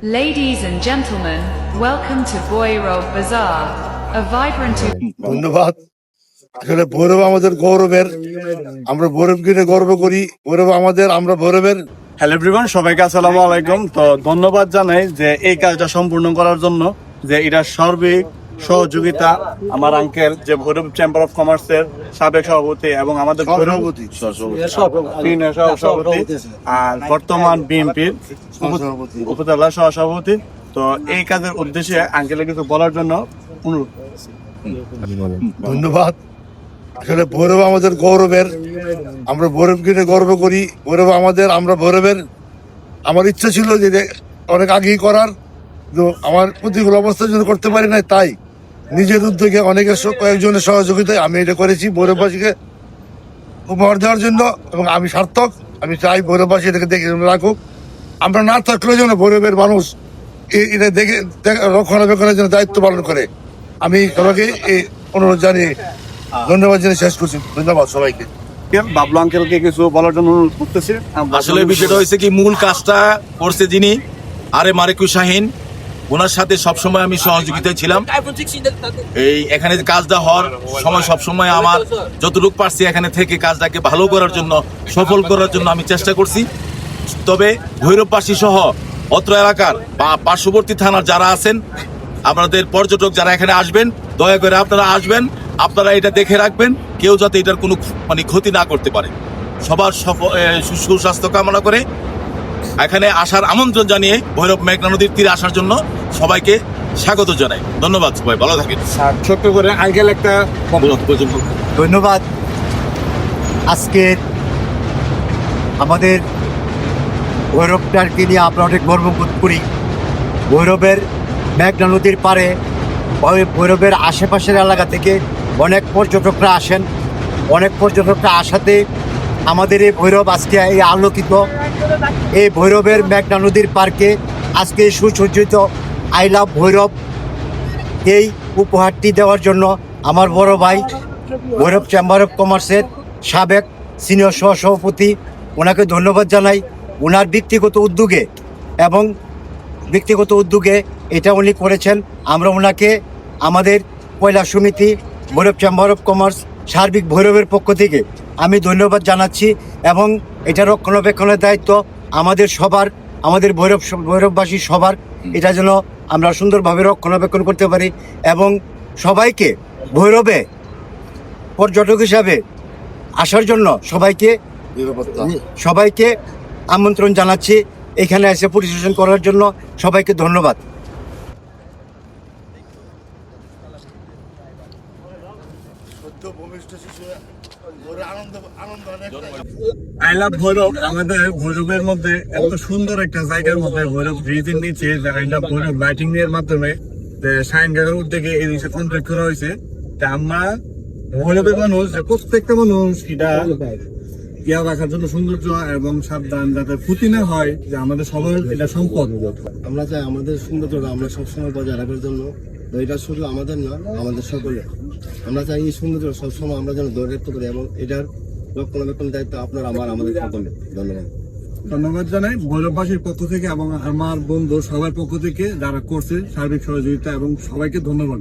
Ladies and gentlemen, welcome to Boyrov Bazaar, a vibrant. ধন্যবাদ। আসলে ভৈরব আমাদের গৌরবের, আমরা ভৈরবকে নিয়ে গর্ব করি। ভৈরব আমাদের, আমরা ভৈরবের। হ্যালো এভরিওয়ান, সবাইকে আসসালামু আলাইকুম। তো ধন্যবাদ জানাই যে এই কাজটা সম্পূর্ণ করার জন্য, যে এটা সার্বিক সহযোগিতা আমার আঙ্কেল, যে ভৈরব চেম্বার অফ কমার্সের সাবেক সভাপতি এবং আমাদের সভাপতি। সভাপতি আর বর্তমান বিএনপির উপজেলা সহসভাপতি। তো এই কাজের উদ্দেশ্যে আঙ্কেলের কিছু বলার জন্য অনুরোধ। ধন্যবাদ। আসলে ভৈরব আমাদের গৌরবের, আমরা ভৈরবকে নিয়ে গর্ব করি। ভৈরব আমাদের, আমরা ভৈরবের। আমার ইচ্ছা ছিল যে অনেক আগেই করার, তো আমার প্রতিকূল অবস্থার জন্য করতে পারি না, তাই নিজের উদ্যোগে অনেকের কয়েকজনের সহযোগিতায় আমি এটা করেছি ভৈরববাসীকে উপহার দেওয়ার জন্য। এবং আমি সার্থক, আমি চাই ভৈরববাসী এটাকে দেখে রাখুক। আমরা না থাকলেও যেন ভৈরবের মানুষ এটা দেখে রক্ষণাবেক্ষণের জন্য দায়িত্ব পালন করে। আমি সবাইকে এই অনুরোধ জানিয়ে ধন্যবাদ জানিয়ে শেষ করছি। ধন্যবাদ সবাইকে। বাবলু আঙ্কেলকে কিছু বলার জন্য অনুরোধ করতেছি। আসলে বিষয়টা হয়েছে কি, মূল কাজটা করছে যিনি মারেকু শাহিন, ওনার সাথে সবসময় আমি সহযোগিতায় ছিলাম। এই এখানে কাজটা হওয়ার সময় সবসময় আমার যতটুকু পারছি এখানে থেকে কাজটাকে ভালো করার জন্য, সফল করার জন্য আমি চেষ্টা করছি। তবে ভৈরববাসী সহ অত্র এলাকার বা পার্শ্ববর্তী থানার যারা আছেন, আপনাদের পর্যটক যারা এখানে আসবেন, দয়া করে আপনারা আসবেন, আপনারা এটা দেখে রাখবেন, কেউ যাতে এটার কোনো ক্ষতি না করতে পারে। সবার সুস্বাস্থ্য কামনা করে এখানে আসার আমন্ত্রণ জানিয়ে ভৈরব মেঘনা নদীর তীরে আসার জন্য সবাইকে স্বাগত জানাই। ধন্যবাদ, সবাই ভালো থাকেন। ছোট্ট করে আঙ্কেল একটা ধন্যবাদ। আজকে আমাদের ভৈরবটাকে নিয়ে আমরা অনেক গর্ববোধ করি। ভৈরবের মেঘনা নদীর পাড়ে, ভৈরবের আশেপাশের এলাকা থেকে অনেক পর্যটকরা আসেন। অনেক পর্যটকরা আসাতে আমাদের এই ভৈরব আজকে এই আলোকিত, এই ভৈরবের মেঘনা নদীর পার্কে আজকে সুসজ্জিত আই লাভ ভৈরব, এই উপহারটি দেওয়ার জন্য আমার বড় ভাই ভৈরব চেম্বার অফ কমার্সের সাবেক সিনিয়র সহসভাপতি, ওনাকে ধন্যবাদ জানাই। ওনার ব্যক্তিগত উদ্যোগে এটা উনি করেছেন। আমরা ওনাকে আমাদের কয়লা সমিতি, ভৈরব চেম্বার অফ কমার্স, সার্বিক ভৈরবের পক্ষ থেকে আমি ধন্যবাদ জানাচ্ছি। এবং এটা রক্ষণাবেক্ষণের দায়িত্ব আমাদের সবার, আমাদের ভৈরববাসী সবার। এটা যেন আমরা সুন্দরভাবে রক্ষণাবেক্ষণ করতে পারি এবং সবাইকে ভৈরবে পর্যটক হিসাবে আসার জন্য সবাইকে আমন্ত্রণ জানাচ্ছি। এখানে এসে পরিদর্শন করার জন্য সবাইকে ধন্যবাদ। আই লাভ ভৈরব আমাদের ভৈরবের মধ্যে এত সুন্দর একটা জায়গার মধ্যে, ভৈরব ব্রিজের নিচে জায়গাটা ভৈরব লাইটিং এর মাধ্যমে সাইনগার উদ্যোগে এই জিনিসটা কন্ট্রাক্ট করা হয়েছে। তা আমরা ভৈরবের মানুষ, প্রত্যেকটা মানুষ এটা ইয়া রাখার জন্য সৌন্দর্য এবং সাবধান, যাতে ক্ষতি না হয়, যে আমাদের সবার এটা সম্পদ। আমরা চাই আমাদের সৌন্দর্যটা আমরা সবসময় বজায় রাখার জন্য। তো এটা শুধু আমাদের না, আমাদের সকলে আমরা চাই এই সৌন্দর্য সবসময় আমরা যেন ধরে রাখতে পারি, এবং এটার রক্ষণাবেক্ষণ দায়িত্ব আপনার আমাদের সকলে। ধন্যবাদ। ধন্যবাদ জানাই ভৈরববাসীর পক্ষ থেকে এবং আমার বন্ধু সবার পক্ষ থেকে যারা করছে সার্বিক সহযোগিতা, এবং সবাইকে ধন্যবাদ।